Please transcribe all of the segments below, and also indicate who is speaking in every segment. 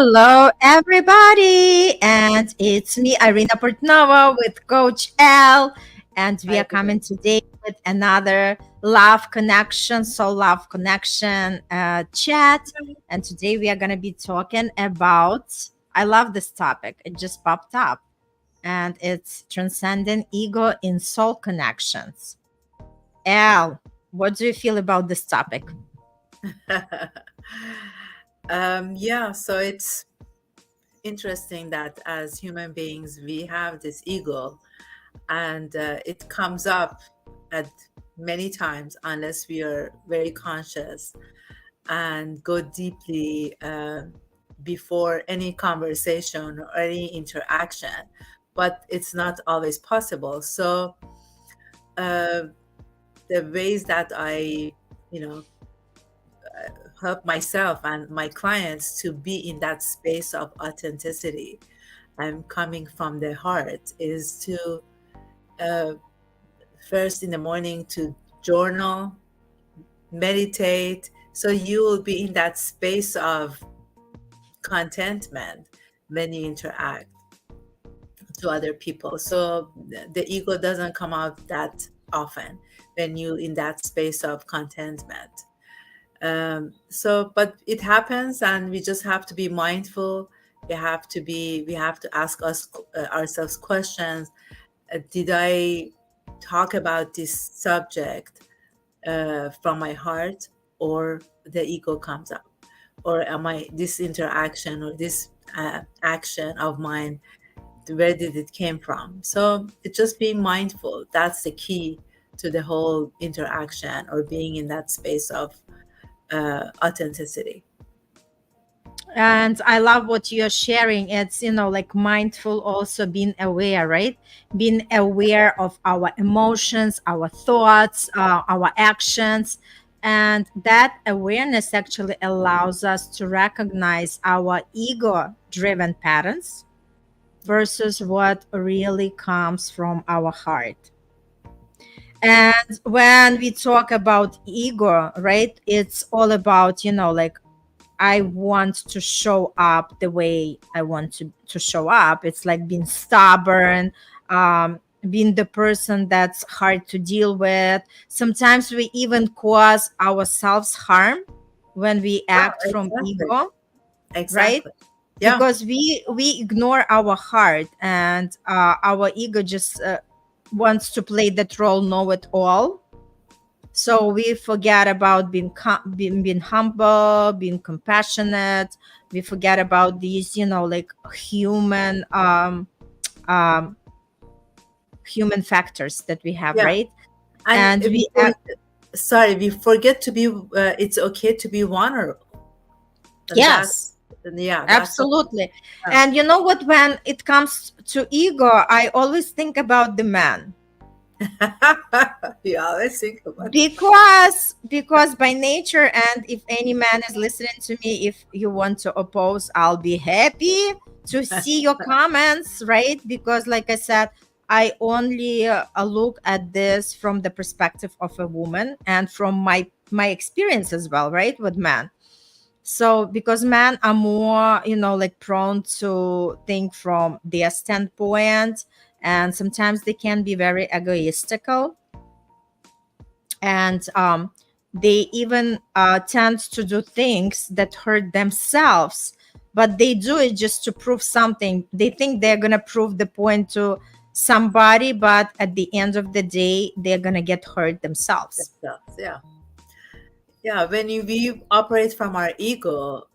Speaker 1: Hello, everybody, and it's me, Irina Portnova, with Coach Elle, and we
Speaker 2: Hi
Speaker 1: are
Speaker 2: there.
Speaker 1: coming today with another love connection, soul love connection chat. And today we are going to be talking about. I love this topic; it just popped up, and it's transcending ego in soul connections. Elle, what do you feel about this topic?
Speaker 2: Yeah, so it's interesting that as human beings, we have this ego, and it comes up at many times unless we are very conscious and go deeply before any conversation or any interaction. But it's not always possible. So uh, the ways that I, you know, help myself and my clients to be in that space of authenticity and coming from the heart is to uh, first in the morning to journal, meditate, so you will be in that space of contentment when you interact to other people. So the ego doesn't come out that often when you in that space of contentment. But it happens, and we just have to be mindful. We have to ask ourselves questions. Did I talk about this subject from my heart, or the ego comes up? Or am I this interaction or this action of mine, where did it came from? So it's just being mindful. That's the key to the whole interaction or being in that space of authenticity.
Speaker 1: And I love what you're sharing. It's, like mindful, also being aware, right? Being aware of our emotions, our thoughts, our actions. And that awareness actually allows us to recognize our ego driven patterns versus what really comes from our heart. And when we talk about ego, right, it's all about, like I want to show up the way I want to show up. It's like being stubborn, being the person that's hard to deal with. Sometimes we even cause ourselves harm when we
Speaker 2: Yeah,
Speaker 1: act from
Speaker 2: exactly.
Speaker 1: ego, right?
Speaker 2: Exactly. Yeah.
Speaker 1: Because we ignore our heart, and our ego just wants to play that role, know it all. So we forget about being humble, being compassionate. We forget about these, like um human factors that we have,
Speaker 2: Yeah.
Speaker 1: right?
Speaker 2: And
Speaker 1: And we
Speaker 2: sorry, we forget to be, it's okay to be vulnerable. And
Speaker 1: yes,
Speaker 2: that's, yeah, that's what,
Speaker 1: absolutely.
Speaker 2: yeah.
Speaker 1: And you know what, when it comes to ego, I always think about the man.
Speaker 2: Yeah, let's think about it.
Speaker 1: Because by nature, and if any man is listening to me, if you want to oppose, I'll be happy to see your comments, right? Because like I said, I only look at this from the perspective of a woman and from my experience as well, right, with men. So because men are more, like prone to think from their standpoint, and sometimes they can be very egoistical, and they even tend to do things that hurt themselves, but they do it just to prove something. They think they're going to prove the point to somebody, but at the end of the day they're going to get hurt themselves.
Speaker 2: Themselves, yeah. Yeah, when we operate from our ego,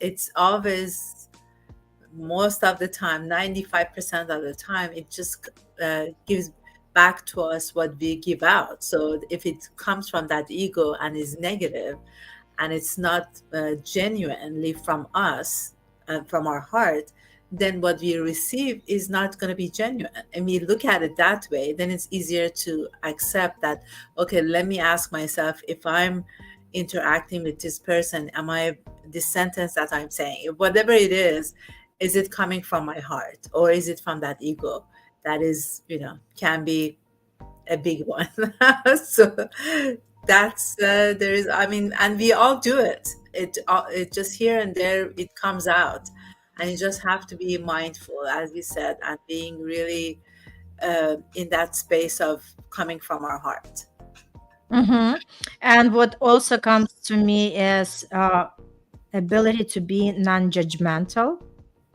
Speaker 2: it's always, most of the time, 95% of the time, it just gives back to us what we give out. So if it comes from that ego and is negative, and it's not genuinely from us, from our heart, then what we receive is not going to be genuine. And we look at it that way, then it's easier to accept that, okay, let me ask myself, if I'm interacting with this person, am I, this sentence that I'm saying, whatever it is it coming from my heart, or is it from that ego that is, can be a big one. So that's there is, I mean, and we all do it. it just here and there it comes out, and you just have to be mindful, as we said, and being really in that space of coming from our heart.
Speaker 1: Mm-hmm. And what also comes to me is ability to be non-judgmental,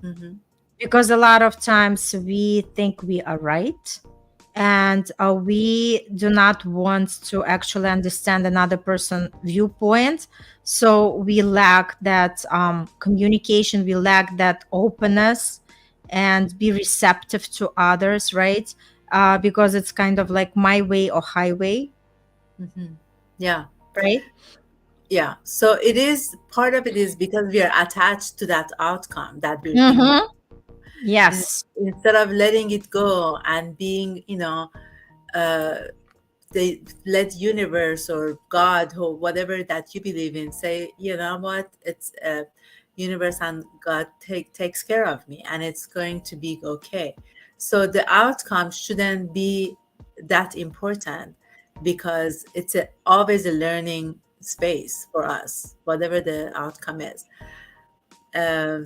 Speaker 2: Hmm.
Speaker 1: because a lot of times we think we are right, and we do not want to actually understand another person's viewpoint. So we lack that communication, we lack that openness, and be receptive to others, right? Because it's kind of like my way or highway,
Speaker 2: Hmm. Yeah.
Speaker 1: right?
Speaker 2: Yeah, so it is, part of it is because we are attached to that outcome that we're thinking.
Speaker 1: Mm-hmm.
Speaker 2: And
Speaker 1: Yes.
Speaker 2: instead of letting it go and being, uh, they let universe or God or whatever that you believe in say, you know what, it's universe and God takes care of me, and it's going to be okay. So the outcome shouldn't be that important, because it's always a learning space for us, whatever the outcome is.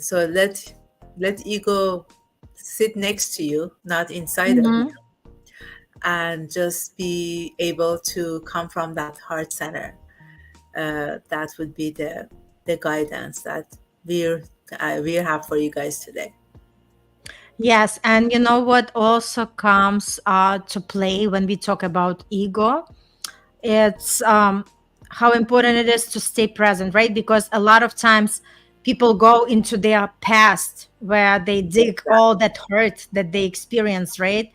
Speaker 2: So let ego sit next to you, not inside of you,
Speaker 1: Mm-hmm.
Speaker 2: and just be able to come from that heart center. That would be the guidance that we're we have for you guys today.
Speaker 1: Yes, and you know what also comes to play when we talk about ego? It's how important it is to stay present, right? Because a lot of times people go into their past where they dig all that hurt that they experience, right?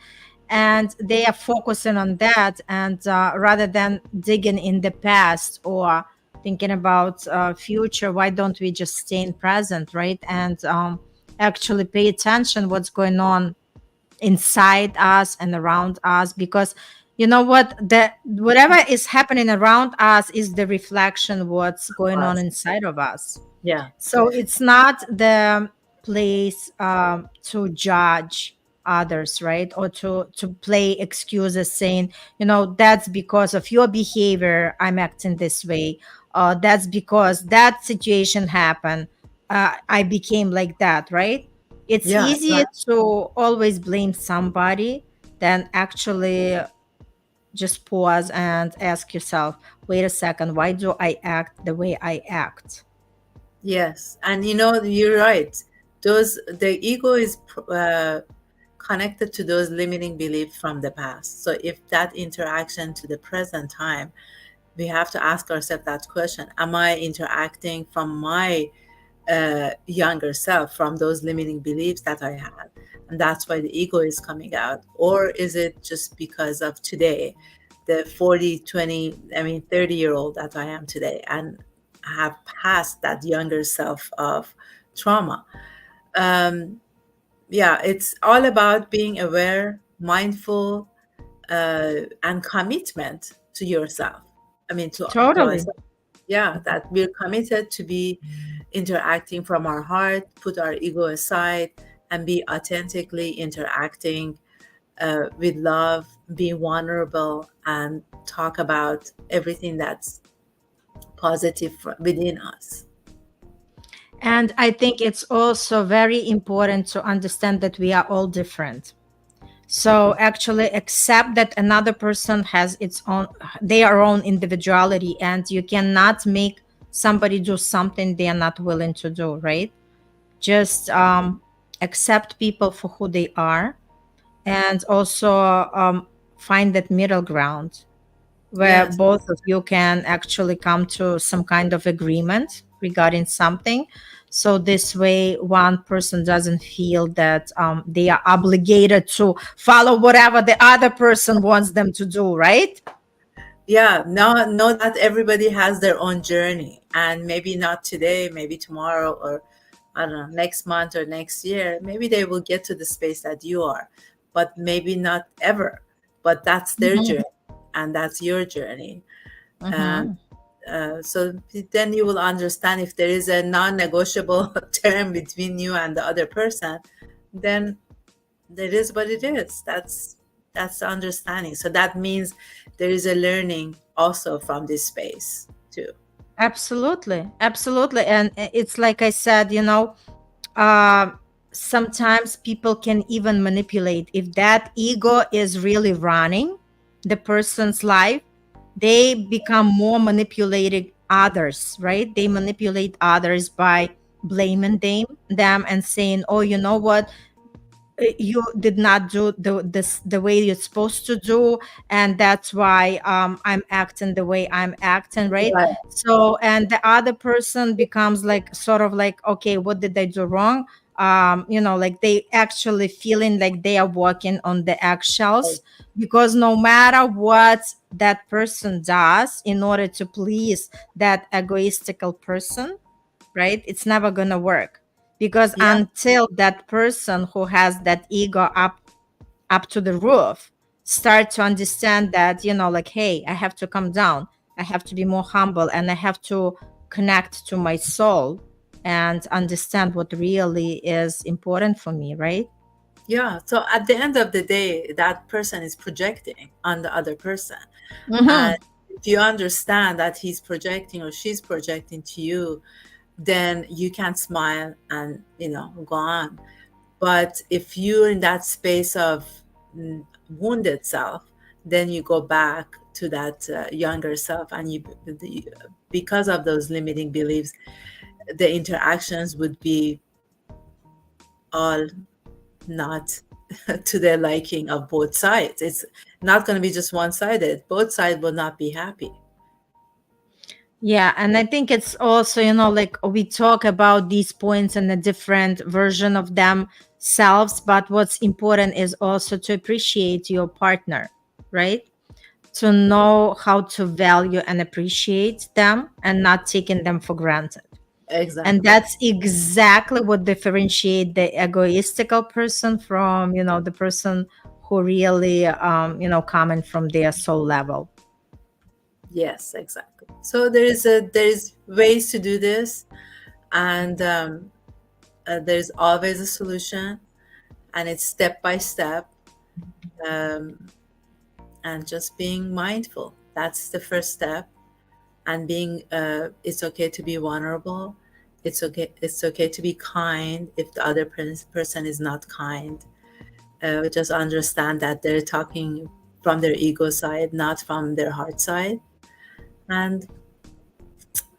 Speaker 1: And they are focusing on that, and rather than digging in the past or thinking about future, why don't we just stay in present, right? And actually pay attention what's going on inside us and around us, because you know what, the whatever is happening around us is the reflection what's going on
Speaker 2: Us.
Speaker 1: inside of us.
Speaker 2: Yeah.
Speaker 1: So it's not the place to judge others, right? Or to play excuses saying, you know, that's because of your behavior I'm acting this way. That's because that situation happened. I became like that, right? It's
Speaker 2: Yeah.
Speaker 1: easier to always blame somebody than actually just pause and ask yourself, wait a second, why do I act the way I act?
Speaker 2: Yes, and you're right. Those The ego is connected to those limiting beliefs from the past. So if that interaction to the present time, we have to ask ourselves that question: am I interacting from my younger self, from those limiting beliefs that I had, and that's why the ego is coming out? Or is it just because of today, the 40, 20, 30-year-old that I am today, and have passed that younger self of trauma? um, yeah, it's all about being aware, mindful, and commitment to yourself. To
Speaker 1: Totally.
Speaker 2: ourselves. Yeah, that we're committed to be interacting from our heart, put our ego aside, and be authentically interacting with love, be vulnerable, and talk about everything that's positive within us.
Speaker 1: And I think it's also very important to understand that we are all different. So actually accept that another person has its own, their own individuality, and you cannot make somebody do something they are not willing to do, right? Just accept people for who they are, and also find that middle ground where
Speaker 2: Yes.
Speaker 1: both of you can actually come to some kind of agreement regarding something. So this way, one person doesn't feel that they are obligated to follow whatever the other person wants them to do, right?
Speaker 2: Yeah, know that everybody has their own journey, and maybe not today, maybe tomorrow, or I don't know, next month or next year, maybe they will get to the space that you are, but maybe not ever. But that's their
Speaker 1: Mhm,
Speaker 2: journey, and that's your journey. And
Speaker 1: mhm.
Speaker 2: so then you will understand, if there is a non-negotiable term between you and the other person, then it is what it is. That's the understanding. So that means there is a learning also from this space too.
Speaker 1: Absolutely, absolutely. And it's like I said, uh, sometimes people can even manipulate. If that ego is really running the person's life, they become more manipulating others, right? They manipulate others by blaming them and saying, oh, you know what, you did not do the way you're supposed to do, and that's why I'm acting the way I'm acting, right?
Speaker 2: Right.
Speaker 1: So and the other person becomes like sort of like, okay, what did I do wrong? Like they actually feeling like they are walking on the eggshells, because no matter what that person does in order to please that egoistical person, right? It's never going to work, because
Speaker 2: Yeah.
Speaker 1: until that person who has that ego up to the roof start to understand that, like, hey, I have to come down, I have to be more humble, and I have to connect to my soul and understand what really is important for me, right?
Speaker 2: Yeah. So at the end of the day, that person is projecting on the other person. And
Speaker 1: Hmm.
Speaker 2: if you understand that he's projecting or she's projecting to you, then you can smile and, go on. But if you're in that space of wounded self, then you go back to that younger self, and because of those limiting beliefs, the interactions would be all not to the liking of both sides. It's not going to be just one sided. Both sides will not be happy.
Speaker 1: Yeah, and I think it's also, like we talk about these points and a different version of themselves, but what's important is also to appreciate your partner, right? To know how to value and appreciate them and not taking them for granted. And
Speaker 2: Exactly.
Speaker 1: that's exactly what differentiate the egoistical person from, the person who really, coming from their soul level.
Speaker 2: Yes, exactly. So there is ways to do this, and there's always a solution, and it's step by step, um, and just being mindful. That's the first step. And being, it's okay to be vulnerable. It's okay to be kind if the other person is not kind. Just understand that they're talking from their ego side, not from their heart side, and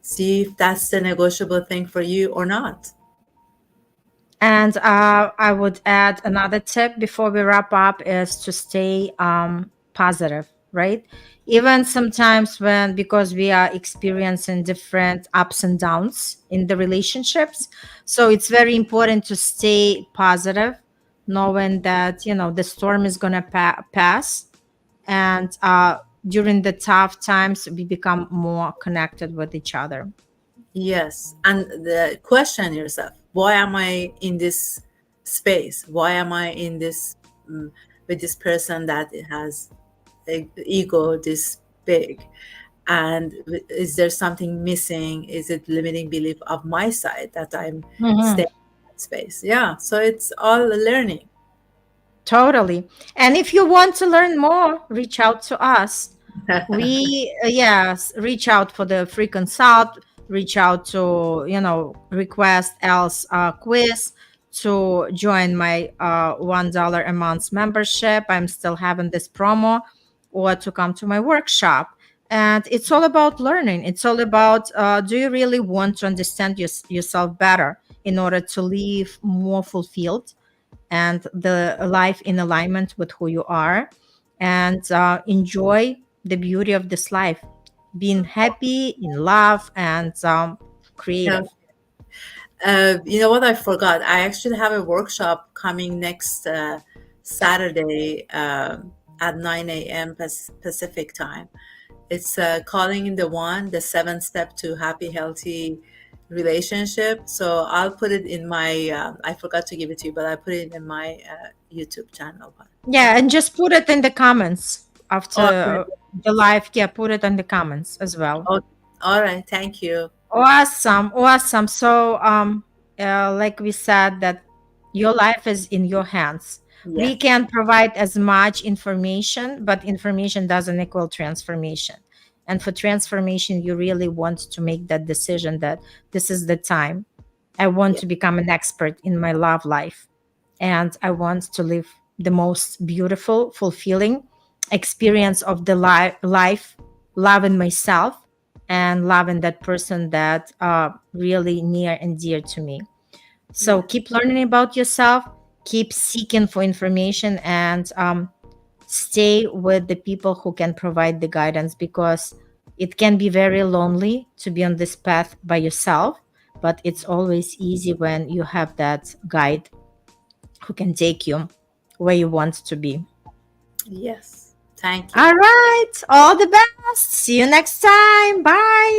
Speaker 2: see if that's the negotiable thing for you or not.
Speaker 1: And I would add another tip before we wrap up is to stay positive, right? Even sometimes when, because we are experiencing different ups and downs in the relationships. So it's very important to stay positive, knowing that, the storm is going to pass. And during the tough times, we become more connected with each other.
Speaker 2: Yes, and the question yourself: why am I in this space? Why am I in this, with this person that has a ego this big? And is there something missing? Is it limiting belief of my side that I'm staying in that space? Yeah, so it's all learning.
Speaker 1: Totally. And if you want to learn more, reach out to us. We, yes, reach out for the free consult, reach out to, request else quiz to join my $1 a month membership. I'm still having this promo, or to come to my workshop. And it's all about learning. It's all about, do you really want to understand yourself better in order to live more fulfilled and the life in alignment with who you are, and enjoy the beauty of this life, being happy, in love, and
Speaker 2: Yeah.
Speaker 1: creative.
Speaker 2: You know what? I forgot. I actually have a workshop coming next Saturday, at 9 a.m. Pacific time. It's calling in the one, the 7 step to happy, healthy relationship. So I'll put it in my, I forgot to give it to you, but I put it in my YouTube channel.
Speaker 1: Yeah, and just put it in the comments
Speaker 2: Oh,
Speaker 1: after the live. Yeah, put it in the comments as well.
Speaker 2: oh, all right. Thank you.
Speaker 1: Awesome, awesome. So, like we said, that your life is in your hands. We
Speaker 2: Yes.
Speaker 1: can provide as much information, but information doesn't equal transformation. And for transformation, you really want to make that decision that this is the time. I want
Speaker 2: Yeah.
Speaker 1: to become an expert in my love life. And I want to live the most beautiful, fulfilling experience of the life, loving myself and loving that person that really near and dear to me. So
Speaker 2: Yeah.
Speaker 1: keep learning about yourself, keep seeking for information, and stay with the people who can provide the guidance, because it can be very lonely to be on this path by yourself, but it's always easy when you have that guide who can take you where you want to be.
Speaker 2: Yes. Thank you.
Speaker 1: All right, all the best. See you next time. Bye.